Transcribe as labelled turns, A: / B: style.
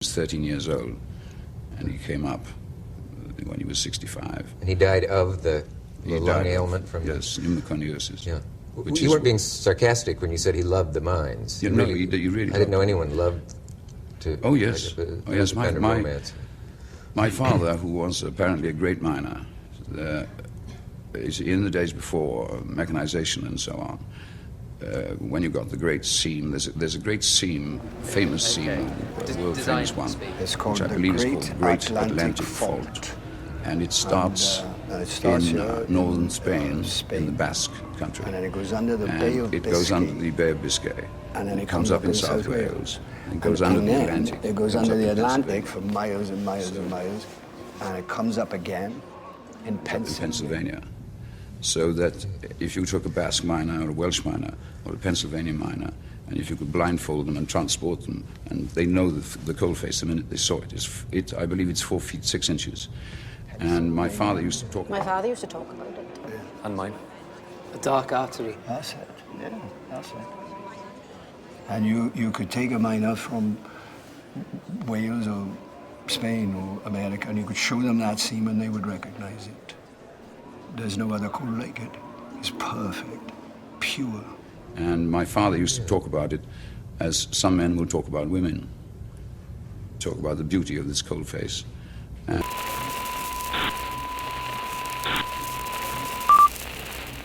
A: was 13 years old, and he came up when he was 65.
B: And he died of the lung ailment from...
A: Yes, pneumoconiosis.
B: Yeah. You weren't being sarcastic when you said he loved the mines.
A: You know, he really
B: I didn't know anyone loved to...
A: Oh, yes.
B: Romance.
A: My father, who was apparently a great miner, in the days before mechanization and so on, when you got the great seam, there's a great seam, famous seam, a world famous one,
C: it's called
A: which I believe is called the Great Atlantic Fault. And it starts, in northern Spain, in the Basque country.
C: And then it goes under the Bay of Biscay.
A: It goes under the Bay of Biscay.
C: And then it
A: comes up in South Wales. And goes
C: and
A: under the Atlantic.
C: It goes under the Atlantic for miles and miles and miles. And it comes up again in Pennsylvania.
A: So that if you took a Basque miner or a Welsh miner or a Pennsylvania miner, and if you could blindfold them and transport them, and they know the coalface the minute they saw it, I believe it's 4 feet 6 inches. And my father used to talk about it.
D: My father used to talk about it.
E: Yeah. And mine. A dark artery.
C: That's it. Yeah, that's it. And you could take a miner from Wales or Spain or America, and you could show them that seam and they would recognize it. There's no other coal like it. It's perfect, pure.
A: And my father used to talk about it as some men will talk about women. Talk about the beauty of this coal face.